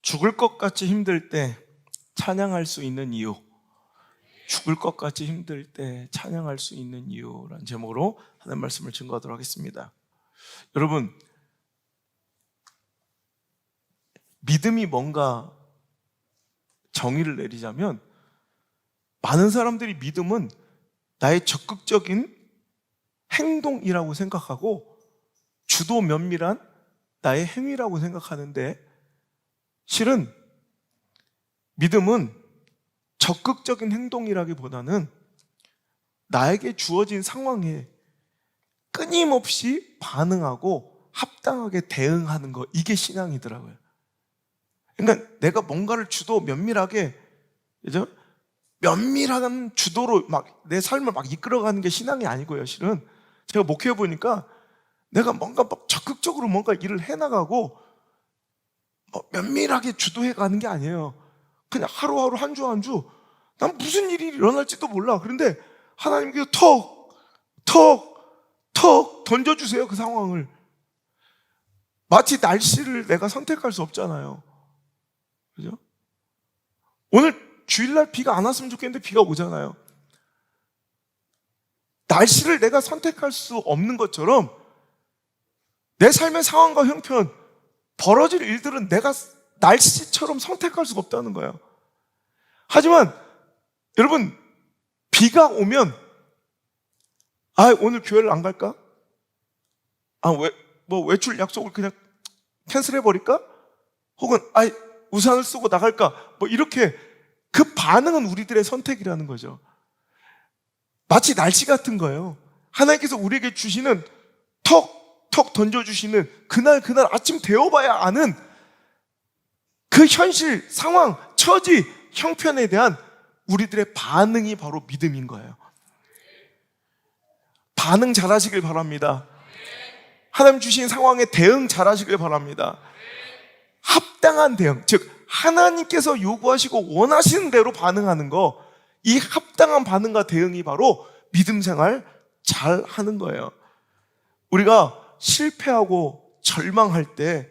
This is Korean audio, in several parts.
죽을 것 같이 힘들 때 찬양할 수 있는 이유, 죽을 것 같이 힘들 때 찬양할 수 있는 이유라는 제목으로 하나님 말씀을 증거하도록 하겠습니다. 여러분, 믿음이 뭔가 정의를 내리자면 많은 사람들이 믿음은 나의 적극적인 행동이라고 생각하고 주도 면밀한 나의 행위라고 생각하는데, 실은 믿음은 적극적인 행동이라기보다는 나에게 주어진 상황에 끊임없이 반응하고 합당하게 대응하는 거, 이게 신앙이더라고요. 그러니까 내가 뭔가를 주도 면밀하게, 그죠? 면밀한 주도로 막 내 삶을 막 이끌어가는 게 신앙이 아니고요. 실은 제가 목회해 보니까 내가 뭔가 막 적극적으로 뭔가 일을 해나가고 면밀하게 주도해 가는 게 아니에요. 그냥 하루하루 한 주 한 주 난 무슨 일이 일어날지도 몰라. 그런데 하나님께서 턱 던져주세요. 그 상황을. 마치 날씨를 내가 선택할 수 없잖아요. 그죠? 오늘 주일날 비가 안 왔으면 좋겠는데 비가 오잖아요. 날씨를 내가 선택할 수 없는 것처럼 내 삶의 상황과 형편, 벌어질 일들은 내가 날씨처럼 선택할 수가 없다는 거예요. 하지만 여러분, 비가 오면 오늘 교회를 안 갈까? 외출 약속을 그냥 캔슬해버릴까? 혹은 우산을 쓰고 나갈까? 이렇게 그 반응은 우리들의 선택이라는 거죠. 마치 날씨 같은 거예요. 하나님께서 우리에게 주시는 턱 던져주시는 그날 아침 되어봐야 아는 그 현실, 상황, 처지, 형편에 대한 우리들의 반응이 바로 믿음인 거예요. 반응 잘하시길 바랍니다. 하나님 주신 상황에 대응 잘하시길 바랍니다. 합당한 대응, 즉 하나님께서 요구하시고 원하시는 대로 반응하는 거, 이 합당한 반응과 대응이 바로 믿음 생활 잘 하는 거예요. 우리가 실패하고 절망할 때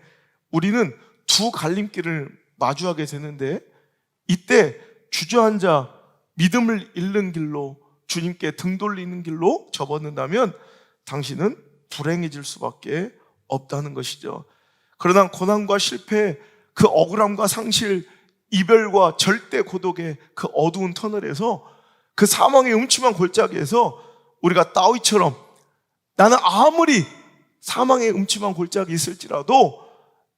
우리는 두 갈림길을 마주하게 되는데, 이때 주저앉아 믿음을 잃는 길로, 주님께 등 돌리는 길로 접어든다면 당신은 불행해질 수밖에 없다는 것이죠. 그러나 고난과 실패, 그 억울함과 상실, 이별과 절대 고독의 그 어두운 터널에서, 그 사망의 음침한 골짜기에서 우리가 다윗처럼 나는 아무리 사망의 음침한 골짜기 있을지라도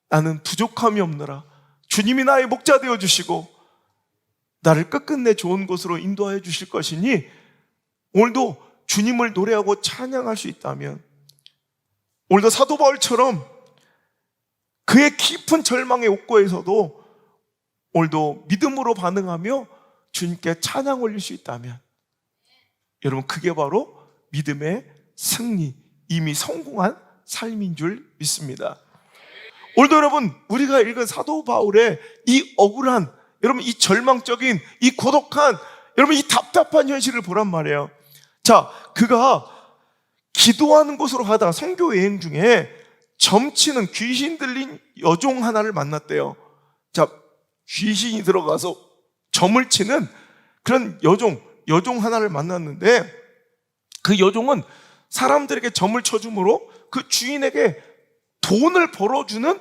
나는 부족함이 없노라, 주님이 나의 목자 되어주시고 나를 끝끝내 좋은 곳으로 인도하여 주실 것이니, 오늘도 주님을 노래하고 찬양할 수 있다면, 오늘도 사도 바울처럼 그의 깊은 절망의 옥고에서도 오늘도 믿음으로 반응하며 주님께 찬양 올릴 수 있다면, 여러분, 그게 바로 믿음의 승리, 이미 성공한 삶인 줄 믿습니다. 오늘도 여러분, 우리가 읽은 사도 바울의 이 억울한, 여러분, 이 절망적인, 이 고독한, 여러분, 이 답답한 현실을 보란 말이에요. 자, 그가 기도하는 곳으로 가다가 선교 여행 중에 점치는 귀신 들린 여종 하나를 만났대요. 자, 귀신이 들어가서 점을 치는 그런 여종 하나를 만났는데, 그 여종은 사람들에게 점을 쳐줌으로 그 주인에게 돈을 벌어주는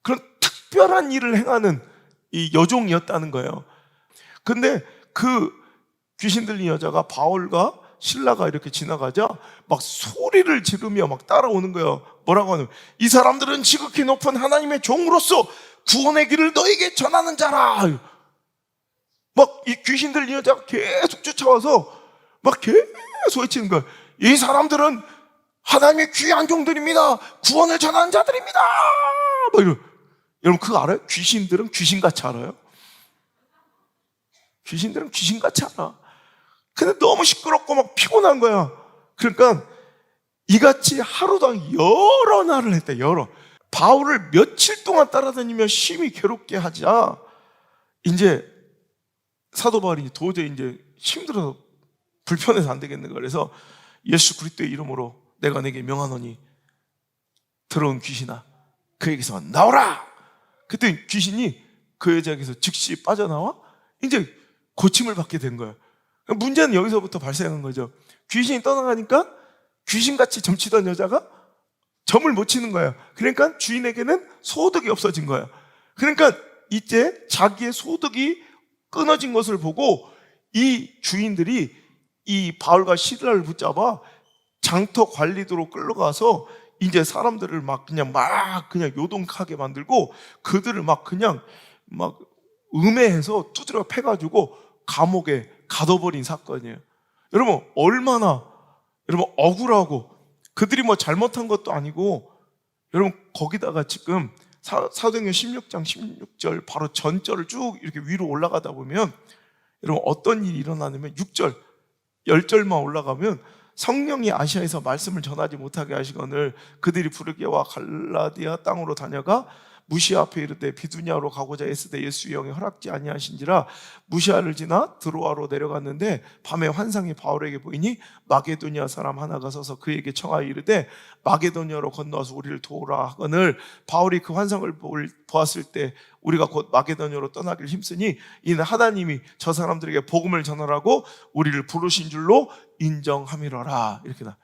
그런 특별한 일을 행하는 이 여종이었다는 거예요. 근데 그 귀신 들린 여자가 바울과 신라가 이렇게 지나가자 막 소리를 지르며 막 따라오는 거예요. 뭐라고 하냐면, 이 사람들은 지극히 높은 하나님의 종으로서 구원의 길을 너에게 전하는 자라. 막 이 귀신 들린 여자가 계속 쫓아와서 막 계속 외치는 거예요. 이 사람들은 하나님의 귀한 종들입니다. 구원을 전하는 자들입니다. 막 여러분, 그거 알아요? 귀신들은 귀신같이 알아요? 귀신들은 귀신같이 알아. 근데 너무 시끄럽고 막 피곤한 거야. 그러니까 이같이 하루당 여러 날을 했대. 바울을 며칠 동안 따라다니며 심히 괴롭게 하자 이제 사도 바울이 도저히 이제 힘들어서 불편해서 안 되겠는 거예요. 그래서 예수 그리스도의 이름으로 내가 내게 명하노니 들어온 귀신아 그에게서 나오라. 그때 귀신이 그 여자에게서 즉시 빠져나와 이제 고침을 받게 된 거예요. 문제는 여기서부터 발생한 거죠. 귀신이 떠나가니까 귀신같이 점치던 여자가 점을 못 치는 거예요. 그러니까 주인에게는 소득이 없어진 거예요. 그러니까 이제 자기의 소득이 끊어진 것을 보고 이 주인들이 이 바울과 시라를 붙잡아 장터 관리도로 끌러가서 이제 사람들을 막 그냥 요동하게 만들고 그들을 막 음해해서 두드려 패가지고 감옥에 가둬버린 사건이에요. 여러분 얼마나 억울하고 그들이 뭐 잘못한 것도 아니고 여러분 거기다가 지금 사도행전 16장 16절 바로 전절을 쭉 이렇게 위로 올라가다 보면 여러분 어떤 일이 일어나냐면 6절 10절만 올라가면 성령이 아시아에서 말씀을 전하지 못하게 하시거늘 그들이 부르기와 갈라디아 땅으로 다녀가 무시아 앞에 이르되 비두냐로 가고자 애쓰되 예수의 영이 허락지 아니하신지라 무시아를 지나 드로아로 내려갔는데 밤에 환상이 바울에게 보이니 마게도니아 사람 하나가 서서 그에게 청하여 이르되 마게도니아로 건너와서 우리를 도우라 하거늘 바울이 그 환상을 보았을 때 우리가 곧 마게도니아로 떠나기를 힘쓰니 이는 하나님이 저 사람들에게 복음을 전하라고 우리를 부르신 줄로 인정함이로라. 이렇게 나.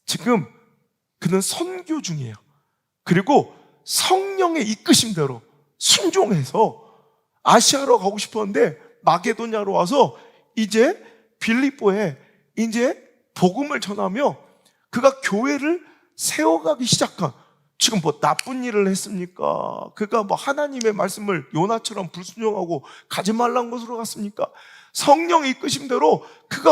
지금 그는 선교 중이에요. 그리고 성령의 이끄심대로 순종해서 아시아로 가고 싶었는데 마게도냐로 와서 이제 빌립보에 이제 복음을 전하며 그가 교회를 세워가기 시작한, 지금 뭐 나쁜 일을 했습니까? 그가 뭐 하나님의 말씀을 요나처럼 불순종하고 가지 말란 곳으로 갔습니까? 성령의 이끄심대로 그가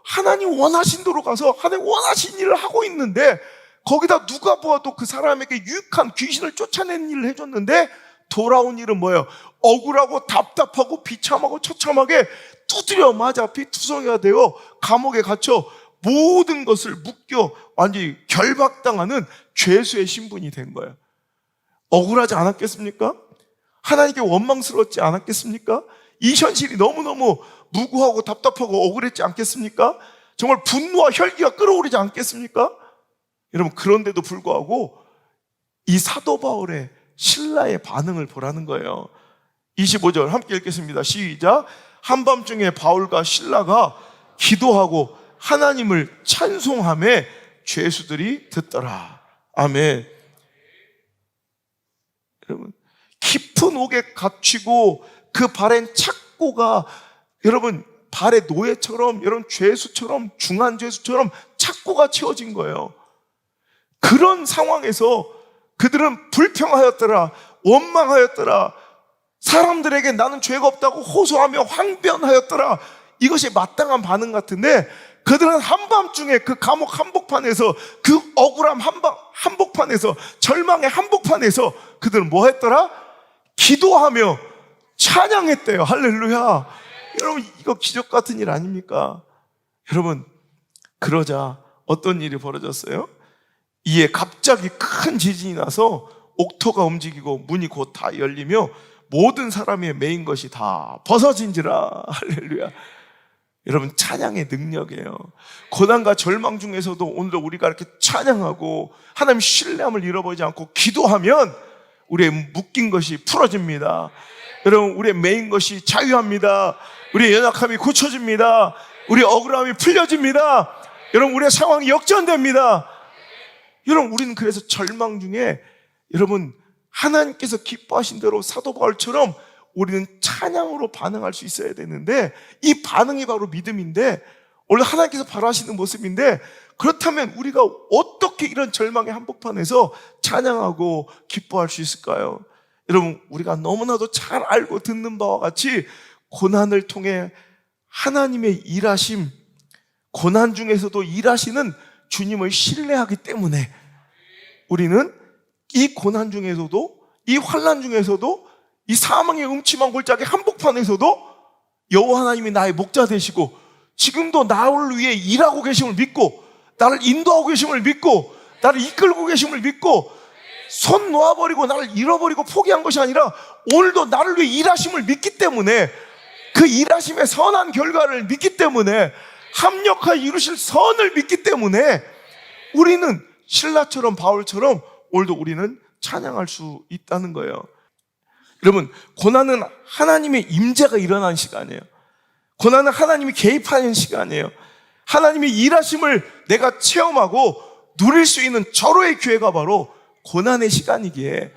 하나님 원하신 대로 가서 하나님 원하신 일을 하고 있는데 거기다 누가 보아도 그 사람에게 유익한 귀신을 쫓아내는 일을 해줬는데 돌아온 일은 뭐예요? 억울하고 답답하고 비참하고 처참하게 두드려 맞아 피투성이가 되어 감옥에 갇혀 모든 것을 묶여 완전히 결박당하는 죄수의 신분이 된 거예요. 억울하지 않았겠습니까? 하나님께 원망스러웠지 않았겠습니까? 이 현실이 너무너무 무고하고 답답하고 억울했지 않겠습니까? 정말 분노와 혈기가 끓어오르지 않겠습니까? 여러분, 그런데도 불구하고 이 사도 바울의 신라의 반응을 보라는 거예요. 25절 함께 읽겠습니다. 시작. 한밤중에 바울과 신라가 기도하고 하나님을 찬송하며 죄수들이 듣더라. 아멘. 여러분, 깊은 옥에 갇히고 그 발엔 착고가 여러분 발의 노예처럼 여러분 죄수처럼 중한 죄수처럼 착고가 채워진 거예요. 그런 상황에서 그들은 불평하였더라, 원망하였더라, 사람들에게 나는 죄가 없다고 호소하며 항변하였더라. 이것이 마땅한 반응 같은데 그들은 한밤중에 그 감옥 한복판에서 그 억울함 한복판에서 절망의 한복판에서 그들은 뭐 했더라? 기도하며 찬양했대요. 할렐루야. 여러분, 이거 기적 같은 일 아닙니까? 여러분, 그러자 어떤 일이 벌어졌어요? 이에 갑자기 큰 지진이 나서 옥토가 움직이고 문이 곧 다 열리며 모든 사람이 매인 것이 다 벗어진지라. 할렐루야. 여러분, 찬양의 능력이에요. 고난과 절망 중에서도 오늘 우리가 이렇게 찬양하고 하나님 신뢰함을 잃어버리지 않고 기도하면 우리의 묶인 것이 풀어집니다. 여러분, 우리의 매인 것이 자유합니다. 우리의 연약함이 고쳐집니다. 우리의 억울함이 풀려집니다. 여러분, 우리의 상황이 역전됩니다. 여러분, 우리는 그래서 절망 중에 여러분 하나님께서 기뻐하신 대로 사도 바울처럼 우리는 찬양으로 반응할 수 있어야 되는데 이 반응이 바로 믿음인데 원래 하나님께서 바라시는 모습인데 그렇다면 우리가 어떻게 이런 절망의 한복판에서 찬양하고 기뻐할 수 있을까요? 여러분, 우리가 너무나도 잘 알고 듣는 바와 같이 고난을 통해 하나님의 일하심, 고난 중에서도 일하시는 주님을 신뢰하기 때문에 우리는 이 고난 중에서도 이 환난 중에서도 이 사망의 음침한 골짜기 한복판에서도 여호와 하나님이 나의 목자 되시고 지금도 나를 위해 일하고 계심을 믿고 나를 인도하고 계심을 믿고 나를 이끌고 계심을 믿고 손 놓아버리고 나를 잃어버리고 포기한 것이 아니라 오늘도 나를 위해 일하심을 믿기 때문에, 그 일하심의 선한 결과를 믿기 때문에, 합력하여 이루실 선을 믿기 때문에 우리는 신라처럼 바울처럼 오늘도 우리는 찬양할 수 있다는 거예요. 여러분, 고난은 하나님의 임재가 일어나는 시간이에요. 고난은 하나님이 개입하는 시간이에요. 하나님의 일하심을 내가 체험하고 누릴 수 있는 절호의 기회가 바로 고난의 시간이기에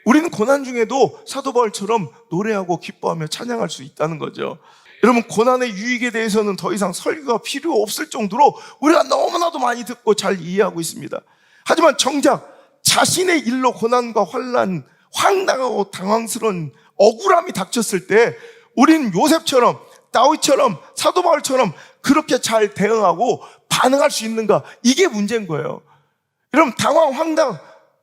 우리는 고난 중에도 사도 바울처럼 노래하고 기뻐하며 찬양할 수 있다는 거죠. 여러분, 고난의 유익에 대해서는 더 이상 설교가 필요 없을 정도로 우리가 너무나도 많이 듣고 잘 이해하고 있습니다. 하지만 정작 자신의 일로 고난과 환난, 황당하고 당황스러운 억울함이 닥쳤을 때 우리는 요셉처럼, 다윗처럼, 사도 바울처럼 그렇게 잘 대응하고 반응할 수 있는가? 이게 문제인 거예요. 여러분, 당황, 황당,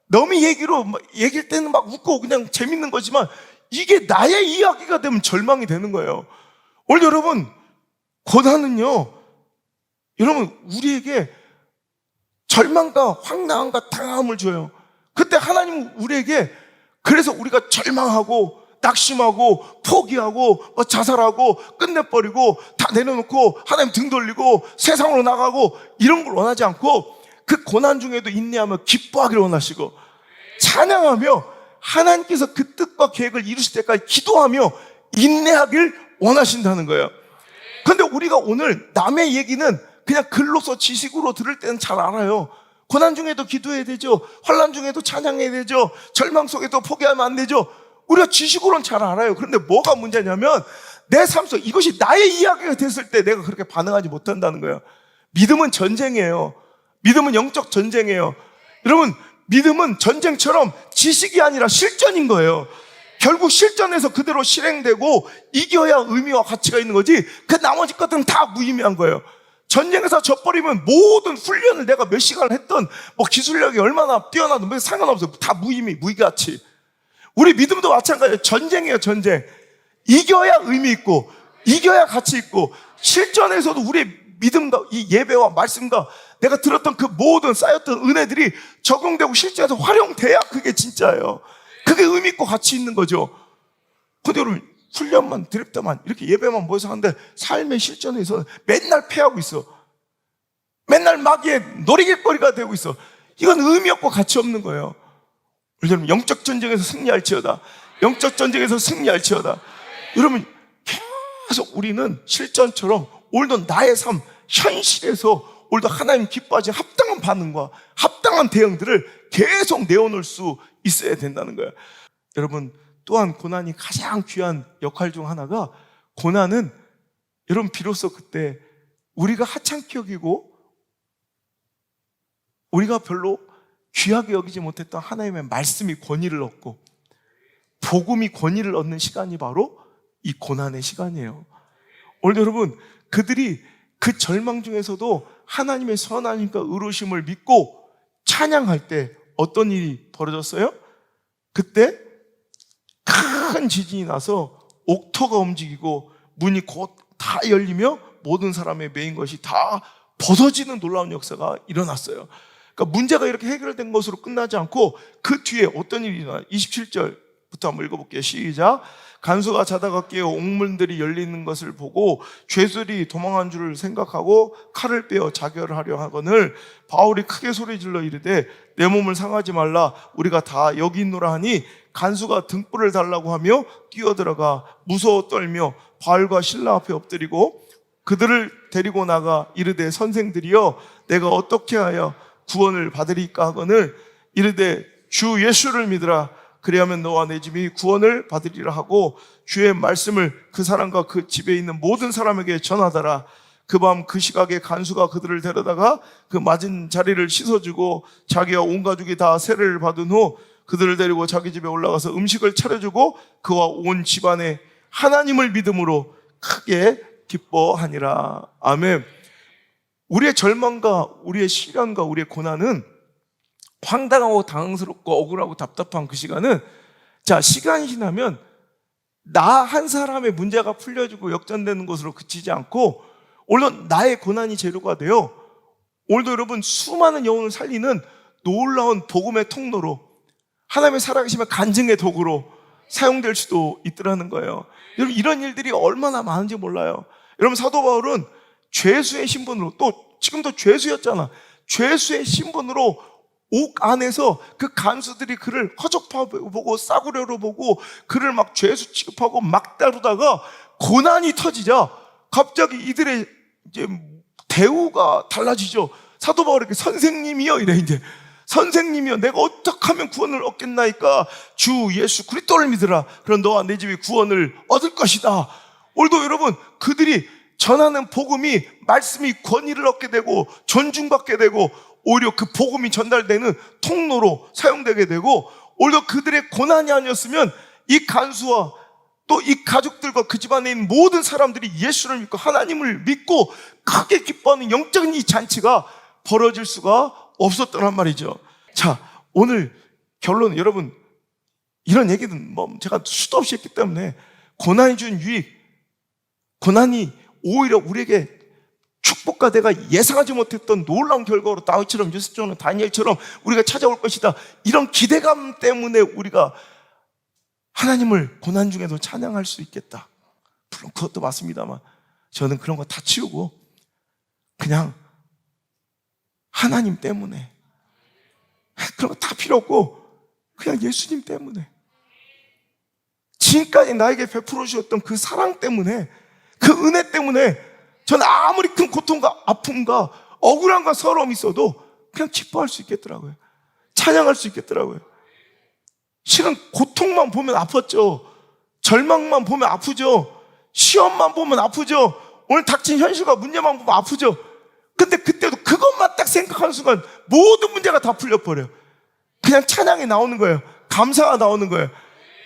너무 얘기할 때는 막 웃고 그냥 재밌는 거지만 이게 나의 이야기가 되면 절망이 되는 거예요. 오늘 여러분, 고난은요, 여러분, 우리에게 절망과 황당함과 당함을 줘요. 그때 하나님은 우리에게, 그래서 우리가 절망하고 낙심하고 포기하고 자살하고 끝내버리고 다 내려놓고 하나님 등 돌리고 세상으로 나가고 이런 걸 원하지 않고 그 고난 중에도 인내하며 기뻐하기를 원하시고 찬양하며 하나님께서 그 뜻과 계획을 이루실 때까지 기도하며 인내하길 원하신다는 거예요. 그런데 우리가 오늘 남의 얘기는 그냥 글로서 지식으로 들을 때는 잘 알아요. 고난 중에도 기도해야 되죠. 환난 중에도 찬양해야 되죠. 절망 속에도 포기하면 안 되죠. 우리가 지식으로는 잘 알아요. 그런데 뭐가 문제냐면 내 삶 속 이것이 나의 이야기가 됐을 때 내가 그렇게 반응하지 못한다는 거예요. 믿음은 전쟁이에요. 믿음은 영적 전쟁이에요. 여러분, 믿음은 전쟁처럼 지식이 아니라 실전인 거예요. 결국 실전에서 그대로 실행되고 이겨야 의미와 가치가 있는 거지 그 나머지 것들은 다 무의미한 거예요. 전쟁에서 져버리면 모든 훈련을 내가 몇 시간을 했던 기술력이 얼마나 뛰어나도 상관없어요. 다 무의미, 무가치. 우리 믿음도 마찬가지예요. 전쟁이에요, 전쟁. 이겨야 의미 있고 이겨야 가치 있고 실전에서도 우리의 믿음과 이 예배와 말씀과 내가 들었던 그 모든 쌓였던 은혜들이 적용되고 실제에서 활용돼야 그게 진짜예요. 그게 의미 있고 가치 있는 거죠. 근데 여러분, 훈련만 드립다만 이렇게 예배만 모여서 하는데 삶의 실전에서 맨날 패하고 있어. 맨날 마귀의 놀이길거리가 되고 있어. 이건 의미 없고 가치 없는 거예요. 여러분, 영적 전쟁에서 승리할지어다. 영적 전쟁에서 승리할지어다. 여러분, 계속 우리는 실전처럼 오늘도 나의 삶, 현실에서 오늘도 하나님 기뻐하지 합당한 반응과 합당한 대응들을 계속 내어놓을 수 있어야 된다는 거예요. 여러분, 또한 고난이 가장 귀한 역할 중 하나가, 고난은 여러분 비로소 그때 우리가 하찮게 여기고 우리가 별로 귀하게 여기지 못했던 하나님의 말씀이 권위를 얻고 복음이 권위를 얻는 시간이 바로 이 고난의 시간이에요. 오늘 여러분, 그들이 그 절망 중에서도 하나님의 선하심과 의로우심을 믿고 찬양할 때 어떤 일이 벌어졌어요? 그때 큰 지진이 나서 옥토가 움직이고 문이 곧 다 열리며 모든 사람의 메인 것이 다 벗어지는 놀라운 역사가 일어났어요. 그러니까 문제가 이렇게 해결된 것으로 끝나지 않고 그 뒤에 어떤 일이 일어나요? 27절부터 한번 읽어볼게요. 시작. 간수가 자다가 깨어 옥문들이 열리는 것을 보고 죄수들이 도망한 줄을 생각하고 칼을 빼어 자결을 하려 하거늘 바울이 크게 소리질러 이르되 내 몸을 상하지 말라, 우리가 다 여기 있노라 하니 간수가 등불을 달라고 하며 뛰어들어가 무서워 떨며 바울과 신라 앞에 엎드리고 그들을 데리고 나가 이르되 선생들이여 내가 어떻게 하여 구원을 받으리까 하거늘 이르되 주 예수를 믿으라, 그리하면 너와 내 집이 구원을 받으리라 하고 주의 말씀을 그 사람과 그 집에 있는 모든 사람에게 전하더라. 그 밤 그 시각에 간수가 그들을 데려다가 그 맞은 자리를 씻어주고 자기와 온 가족이 다 세례를 받은 후 그들을 데리고 자기 집에 올라가서 음식을 차려주고 그와 온 집안에 하나님을 믿음으로 크게 기뻐하니라. 아멘. 우리의 절망과 우리의 시련과 우리의 고난은, 황당하고 당황스럽고 억울하고 답답한 그 시간은, 자, 시간이 지나면 나 한 사람의 문제가 풀려지고 역전되는 것으로 그치지 않고 물론 나의 고난이 재료가 되어 오늘도 여러분 수많은 영혼을 살리는 놀라운 복음의 통로로, 하나님의 살아계시면 간증의 도구로 사용될 수도 있더라는 거예요. 여러분, 이런 일들이 얼마나 많은지 몰라요. 여러분, 사도 바울은 죄수의 신분으로, 또 지금도 죄수였잖아. 죄수의 신분으로 옥 안에서 그 간수들이 그를 허접하고 싸구려로 보고 그를 막 죄수 취급하고 막 다루다가 고난이 터지자 갑자기 이들의 이제 대우가 달라지죠. 사도 바울에게 선생님이여 이래. 이제 선생님이여, 내가 어떻게 하면 구원을 얻겠나이까? 주 예수 그리스도를 믿으라. 그럼 너와 내 집이 구원을 얻을 것이다. 오늘도 여러분, 그들이 전하는 복음이, 말씀이 권위를 얻게 되고 존중받게 되고 오히려 그 복음이 전달되는 통로로 사용되게 되고, 오히려 그들의 고난이 아니었으면 이 간수와 또 이 가족들과 그 집안에 있는 모든 사람들이 예수를 믿고 하나님을 믿고 크게 기뻐하는 영적인 이 잔치가 벌어질 수가 없었더란 말이죠. 자, 오늘 결론은, 여러분, 이런 얘기는 뭐 제가 수도 없이 했기 때문에 고난이 준 유익, 고난이 오히려 우리에게 축복과 내가 예상하지 못했던 놀라운 결과로 다윗처럼, 요셉처럼, 다니엘처럼 우리가 찾아올 것이다, 이런 기대감 때문에 우리가 하나님을 고난 중에도 찬양할 수 있겠다. 물론 그것도 맞습니다만 저는 그런 거 다 치우고 그냥 하나님 때문에, 그런 거 다 필요 없고 그냥 예수님 때문에, 지금까지 나에게 베풀어 주셨던 그 사랑 때문에, 그 은혜 때문에 저는 아무리 큰 고통과 아픔과 억울함과 서러움이 있어도 그냥 기뻐할 수 있겠더라고요. 찬양할 수 있겠더라고요. 실은 고통만 보면 아팠죠. 절망만 보면 아프죠. 시험만 보면 아프죠. 오늘 닥친 현실과 문제만 보면 아프죠. 근데 그때도 그것만 딱 생각하는 순간 모든 문제가 다 풀려버려요. 그냥 찬양이 나오는 거예요. 감사가 나오는 거예요.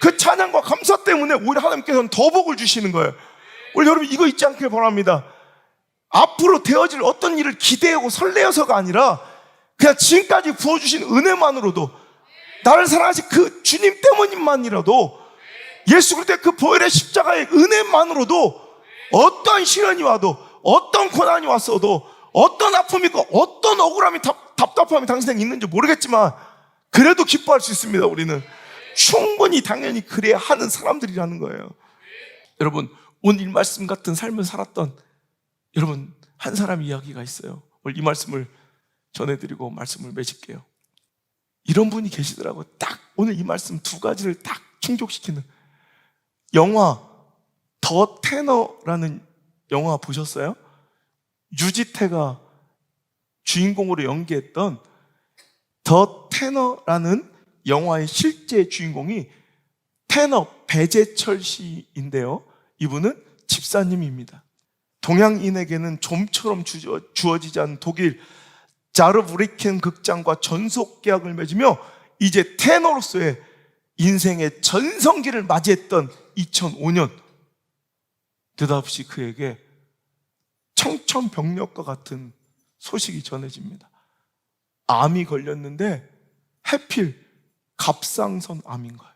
그 찬양과 감사 때문에 오히려 하나님께서는 더 복을 주시는 거예요. 우리 여러분, 이거 잊지 않길 바랍니다. 앞으로 되어질 어떤 일을 기대하고 설레어서가 아니라 그냥 지금까지 부어주신 은혜만으로도, 나를 사랑하신 그 주님 때문만이라도, 예수 그리스도의 그 보혈의 십자가의 은혜만으로도 어떤 시련이 와도, 어떤 고난이 왔어도, 어떤 아픔이 있고 어떤 억울함이 답답함이 당신에게 있는지 모르겠지만 그래도 기뻐할 수 있습니다. 우리는 충분히 당연히 그래야 하는 사람들이라는 거예요. 여러분, 오늘 이 말씀 같은 삶을 살았던 여러분 한 사람 이야기가 있어요. 오늘 이 말씀을 전해드리고 말씀을 맺을게요. 이런 분이 계시더라고요. 딱 오늘 이 말씀 두 가지를 딱 충족시키는. 영화 더 테너라는 영화 보셨어요? 유지태가 주인공으로 연기했던 더 테너라는 영화의 실제 주인공이 테너 배재철 씨인데요, 이분은 집사님입니다. 동양인에게는 좀처럼 주어지지 않은 독일 자르브리켄 극장과 전속 계약을 맺으며 이제 테너로서의 인생의 전성기를 맞이했던 2005년, 느닷없이 그에게 청천벽력과 같은 소식이 전해집니다. 암이 걸렸는데 하필 갑상선 암인 거예요.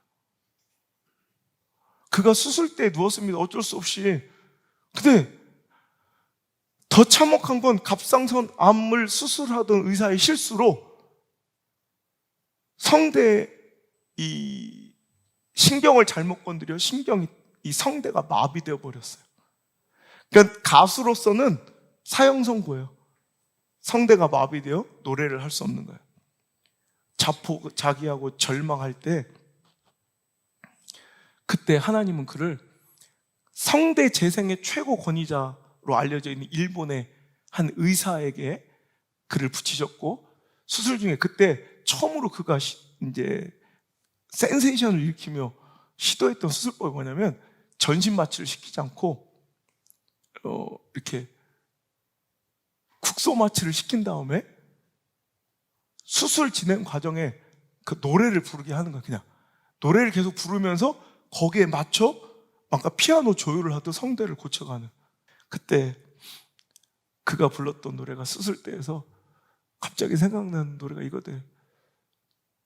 그가 수술대에 누웠습니다. 어쩔 수 없이. 근데 더 참혹한 건 갑상선 암을 수술하던 의사의 실수로 성대에 이 신경을 잘못 건드려 이 성대가 마비되어 버렸어요. 그러니까 가수로서는 사형선고예요. 성대가 마비되어 노래를 할 수 없는 거예요. 자기하고 절망할 때, 그때 하나님은 그를 성대 재생의 최고 권위자로 알려져 있는 일본의 한 의사에게 그를 붙이셨고, 수술 중에 그때 처음으로 그가 이제 센세이션을 일으키며 시도했던 수술법이 뭐냐면, 전신 마취를 시키지 않고 이렇게 국소 마취를 시킨 다음에 수술 진행 과정에 그 노래를 부르게 하는 거야. 그냥 노래를 계속 부르면서 거기에 맞춰 뭔가 피아노 조율을 하듯 성대를 고쳐가는. 그때 그가 불렀던 노래가 수술대에서 갑자기 생각나는 노래가 이거든.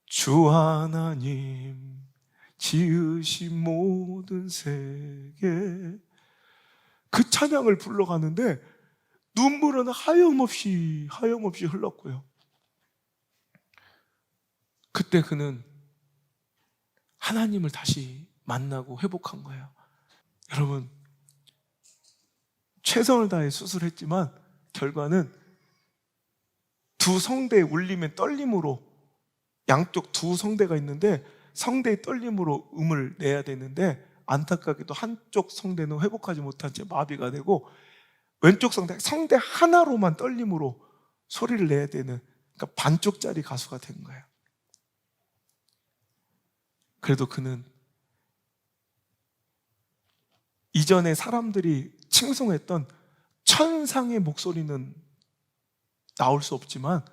주 하나님 지으신 모든 세계. 그 찬양을 불러가는데 눈물은 하염없이 흘렀고요. 그때 그는 하나님을 다시 만나고 회복한 거예요. 여러분, 최선을 다해 수술했지만 결과는 두 성대의 울림의 떨림으로, 양쪽 두 성대가 있는데 성대의 떨림으로 음을 내야 되는데 안타깝게도 한쪽 성대는 회복하지 못한 채 마비가 되고 왼쪽 성대 하나로만 떨림으로 소리를 내야 되는, 그러니까 반쪽짜리 가수가 된 거예요. 그래도 그는 이전에 사람들이 칭송했던 천상의 목소리는 나올 수 없지만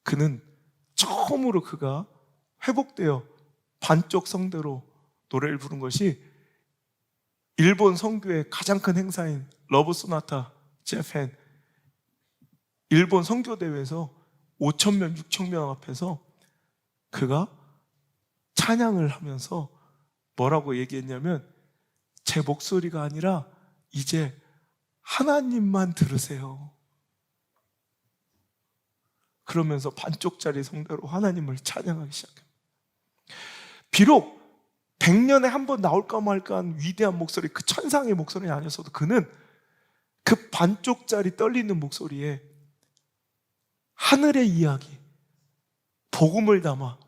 그는 처음으로 그가 회복되어 반쪽 성대로 노래를 부른 것이 일본 선교의 가장 큰 행사인 러브 소나타 재팬 일본 선교대회에서 5,000명, 6,000명 앞에서 그가 찬양을 하면서 뭐라고 얘기했냐면, 제 목소리가 아니라 이제 하나님만 들으세요. 그러면서 반쪽짜리 성대로 하나님을 찬양하기 시작합니다. 비록 100년에 한 번 나올까 말까 한 위대한 목소리, 그 천상의 목소리는 아니었어도 그는 그 반쪽짜리 떨리는 목소리에 하늘의 이야기, 복음을 담아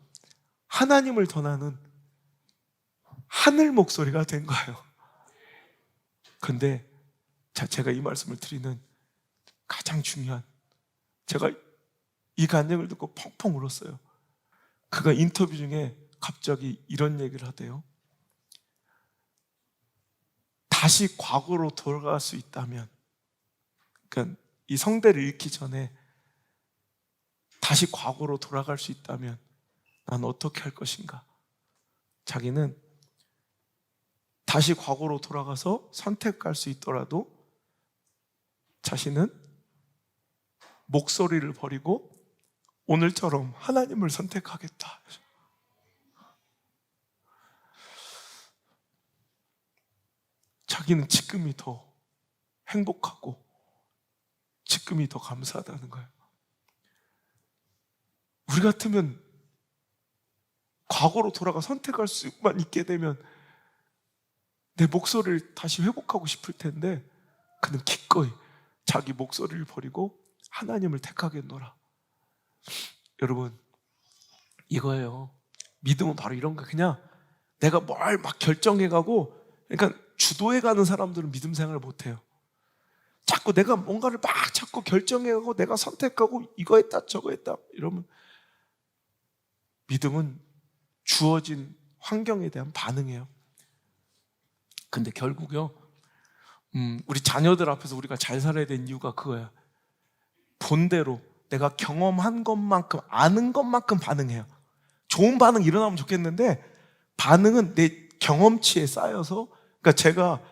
하나님을 전하는 하늘 목소리가 된 거예요. 근데 제가 이 말씀을 드리는 가장 중요한, 제가 이 간증을 듣고 펑펑 울었어요. 그가 인터뷰 중에 갑자기 이런 얘기를 하대요. 다시 과거로 돌아갈 수 있다면, 그러니까 이 성대를 잃기 전에 다시 과거로 돌아갈 수 있다면 난 어떻게 할 것인가? 자기는 다시 과거로 돌아가서 선택할 수 있더라도 자신은 목소리를 버리고 오늘처럼 하나님을 선택하겠다. 자기는 지금이 더 행복하고 지금이 더 감사하다는 거예요. 우리 같으면 과거로 돌아가 선택할 수만 있게 되면 내 목소리를 다시 회복하고 싶을 텐데 그는 기꺼이 자기 목소리를 버리고 하나님을 택하겠노라. 여러분, 이거예요. 믿음은 바로 이런 거. 그냥 내가 뭘 막 결정해가고, 그러니까 주도해가는 사람들은 믿음 생활을 못해요. 자꾸 내가 뭔가를 막 자꾸 결정해가고 내가 선택하고 이거 했다 저거 했다 이러면, 믿음은 주어진 환경에 대한 반응이에요. 근데 결국요, 우리 자녀들 앞에서 우리가 잘 살아야 되는 이유가 그거야. 본대로 내가 경험한 것만큼, 아는 것만큼 반응해요. 좋은 반응 일어나면 좋겠는데 반응은 내 경험치에 쌓여서, 그러니까 제가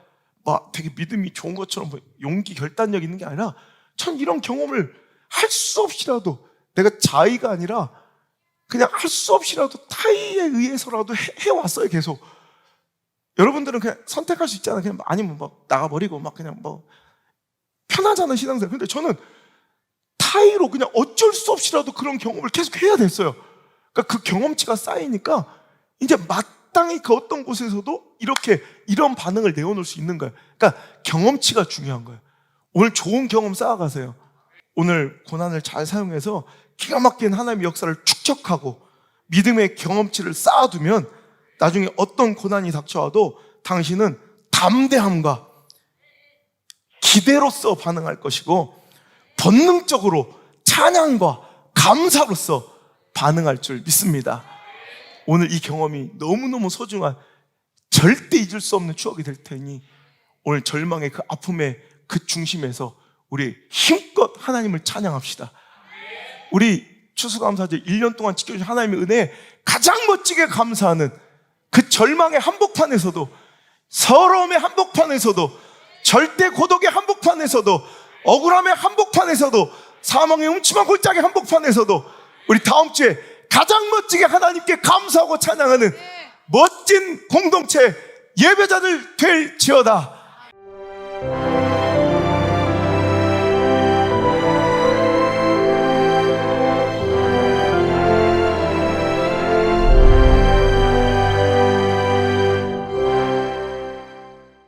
막 되게 믿음이 좋은 것처럼 용기, 결단력 있는 게 아니라 참 이런 경험을 할 수 없이라도, 내가 자의가 아니라 그냥 할 수 없이라도 타의에 의해서라도 해왔어요, 계속. 여러분들은 그냥 선택할 수 있잖아요. 그냥 아니면 막 나가버리고 막 그냥 뭐 편하잖아요, 신앙생활. 근데 저는 타의로 그냥 어쩔 수 없이라도 그런 경험을 계속 해야 됐어요. 그러니까 그 경험치가 쌓이니까 이제 마땅히 그 어떤 곳에서도 이렇게 이런 반응을 내어놓을 수 있는 거예요. 그러니까 경험치가 중요한 거예요. 오늘 좋은 경험 쌓아가세요. 오늘 고난을 잘 사용해서 기가 막힌 하나님의 역사를 축적하고 믿음의 경험치를 쌓아두면 나중에 어떤 고난이 닥쳐와도 당신은 담대함과 기대로서 반응할 것이고 본능적으로 찬양과 감사로서 반응할 줄 믿습니다. 오늘 이 경험이 너무너무 소중한, 절대 잊을 수 없는 추억이 될 테니 오늘 절망의 그 아픔의 그 중심에서 우리 힘껏 하나님을 찬양합시다. 우리 추수감사절 1년 동안 지켜주신 하나님의 은혜에 가장 멋지게 감사하는 그 절망의 한복판에서도, 서러움의 한복판에서도, 절대 고독의 한복판에서도, 억울함의 한복판에서도, 사망의 음침한 골짜기 한복판에서도 우리 다음 주에 가장 멋지게 하나님께 감사하고 찬양하는 멋진 공동체 예배자들 될지어다.